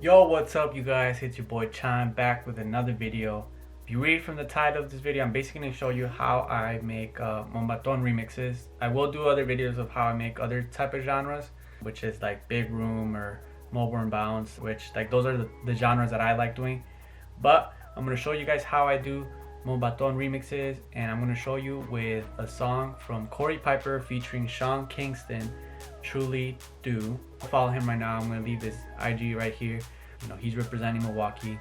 Yo, what's up you guys? It's your boy Chan back with another video. If you read from the title of this video, I'm basically going to show you how I make Moombahton remixes. I will do other videos of how I make other type of genres, which is like big room or mobile and bounce, which like those are the genres that I like doing. But I'm going to show you guys how I do Moombahton remixes, and I'm going to show you with a song from Corey Piper featuring Sean Kingston, Truly Do. Follow him right now. I'm going to leave his IG right here. You know, he's representing Milwaukee.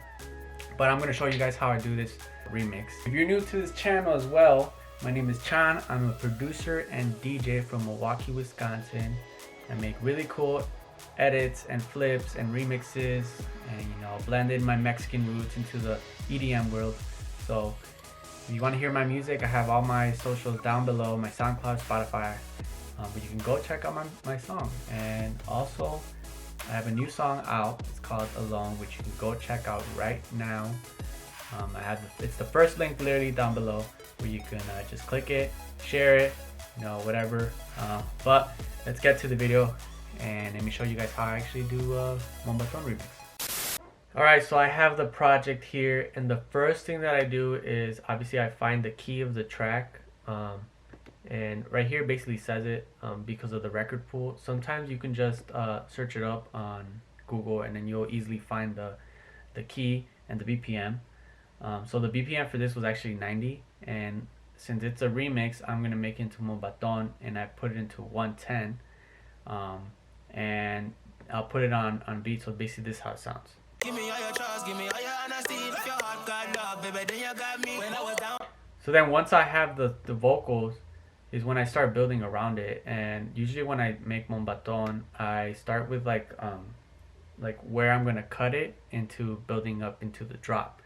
But I'm going to show you guys how I do this remix. If you're new to this channel as well, my name is Chan. I'm a producer and DJ from Milwaukee, Wisconsin. I make really cool edits and flips and remixes, and you know, blend in my Mexican roots into the EDM world. So if you want to hear my music, I have all my socials down below, my SoundCloud, Spotify, but you can go check out my song. And also I have a new song out. It's called Alone, which you can go check out right now. It's the first link literally down below, where you can just click it, share it, you know, whatever. But let's get to the video and let me show you guys how I actually do Moombahton remix. Alright, so I have the project here, and the first thing that I do is obviously I find the key of the track, and right here basically says it, because of the record pool. Sometimes you can just search it up on Google, and then you'll easily find the key and the BPM. So the BPM for this was actually 90, and since it's a remix, I'm gonna make it into Moombahton, and I put it into 110, and I'll put it on beat. So basically this is how it sounds. So then once I have the vocals is when I start building around it. And usually when I make Moombahton, I start with like where I'm gonna cut it into building up into the drop.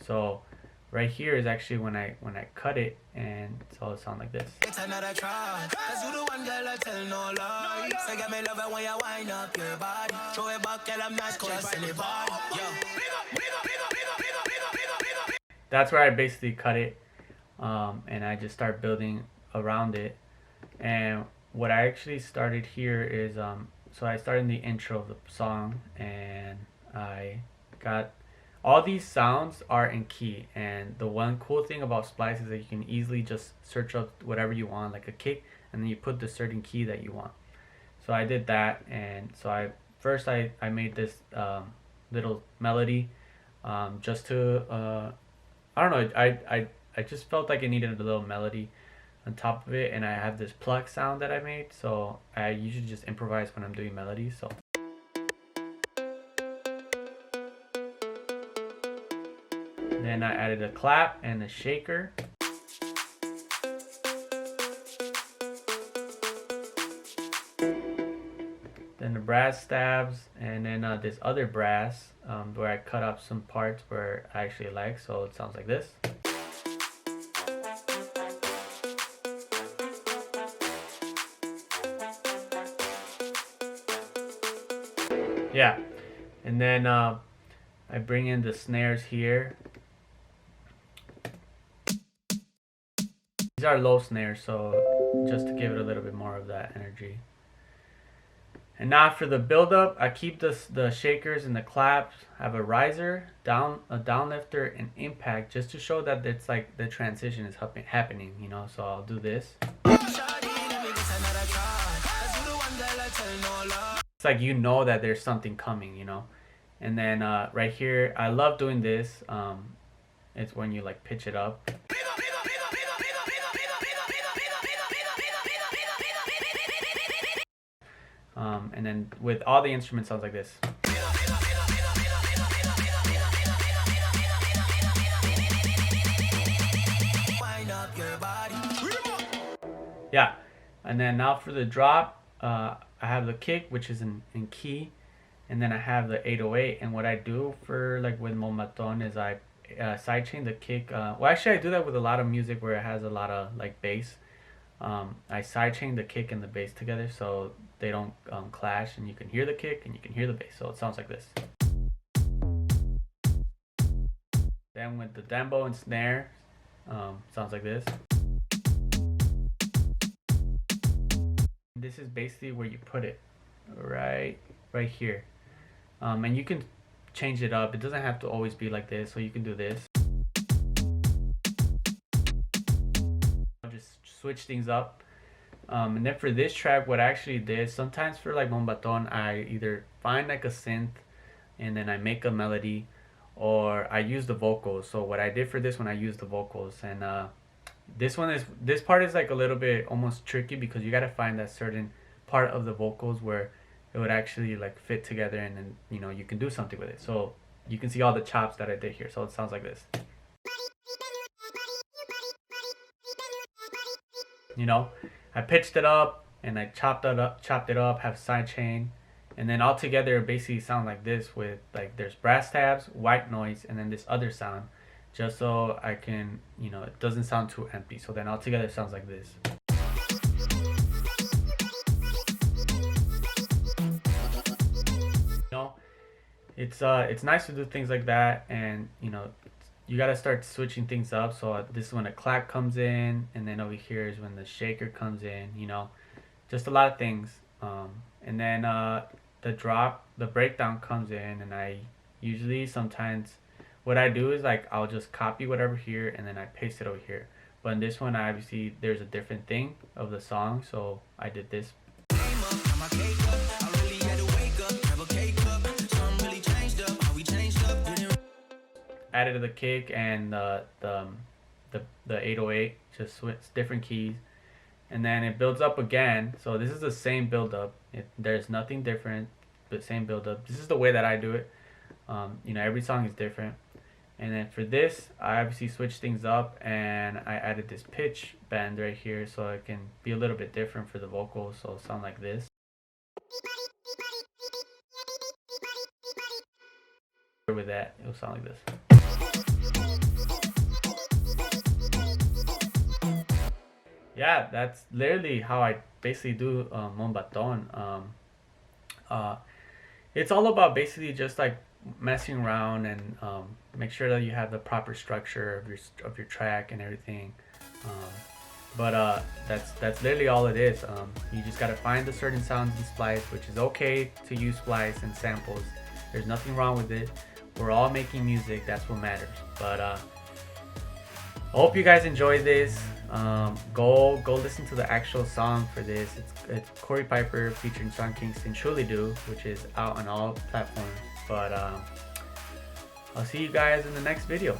So right here is actually when I cut it, and so it'll sound like this. It's another try, 'cause you the one girl I tell no lie. Say get me love it when you wind up your body. Throw it back, girl, I'm not just anybody. That's where I basically cut it, and I just start building around it. And what I actually started here is so I started in the intro of the song, and I got all these sounds are in key. And the one cool thing about Splice is that you can easily just search up whatever you want, like a kick, and then you put the certain key that you want. So I did that, and so I made this little melody, just to I don't know, I just felt like it needed a little melody on top of it, and I have this pluck sound that I made, so I usually just improvise when I'm doing melodies. So then I added a clap and a shaker. Then the brass stabs, and then this other brass where I cut up some parts where I actually like, so it sounds like this. Yeah, and then I bring in the snares here. These are low snares, so just to give it a little bit more of that energy. And now for the build up, I keep the shakers and the claps. I have a riser, a downlifter, and impact, just to show that it's like the transition is happening, you know. So I'll do this. It's like, you know that there's something coming, you know. And then right here, I love doing this. It's when you like pitch it up. And then with all the instruments, sounds like this. Yeah, and then now for the drop, I have the kick, which is in key, and then I have the 808. And what I do for like with Moombahton is I sidechain the kick. Well, actually I do that with a lot of music where it has a lot of like bass. I sidechain the kick and the bass together so they don't clash, and you can hear the kick and you can hear the bass, so it sounds like this. Then with the dembo and snare, sounds like this. This is basically where you put it, right here. And you can change it up. It doesn't have to always be like this, so you can do this. Just switch things up. And then for this track, what I actually did, sometimes for like Moombahton, I either find like a synth and then I make a melody, or I use the vocals. So what I did for this one, I used the vocals, and this part is like a little bit almost tricky because you gotta find that certain part of the vocals where it would actually like fit together, and then you can do something with it. So you can see all the chops that I did here. So it sounds like this. I pitched it up and I chopped it up, have side chain, and then all together it basically sound like this with like there's brass tabs, white noise, and then this other sound, just so I can, it doesn't sound too empty. So then all together it sounds like this. It's nice to do things like that, and you gotta start switching things up. So this is when a clap comes in, and then over here is when the shaker comes in. Just a lot of things. And then the breakdown comes in, and I usually sometimes what I do is like I'll just copy whatever here and then I paste it over here. But in this one, obviously there's a different thing of the song, so I did this. Added the kick and the 808, just switch different keys, and then it builds up again. So this is the same build up. There's nothing different, but same build up. This is the way that I do it. Every song is different. And then for this, I obviously switched things up and I added this pitch bend right here so it can be a little bit different for the vocals. So it'll sound like this. With that, it'll sound like this. Yeah, that's literally how I basically do Moombahton. It's all about basically just like messing around and make sure that you have the proper structure of your track and everything. But that's literally all it is. You just gotta find the certain sounds and splice, which is okay to use splice and samples. There's nothing wrong with it. We're all making music, that's what matters. But I hope you guys enjoyed this. Go listen to the actual song for this. It's Corey Piper featuring Sean Kingston, Truly Do, which is out on all platforms. But I'll see you guys in the next video.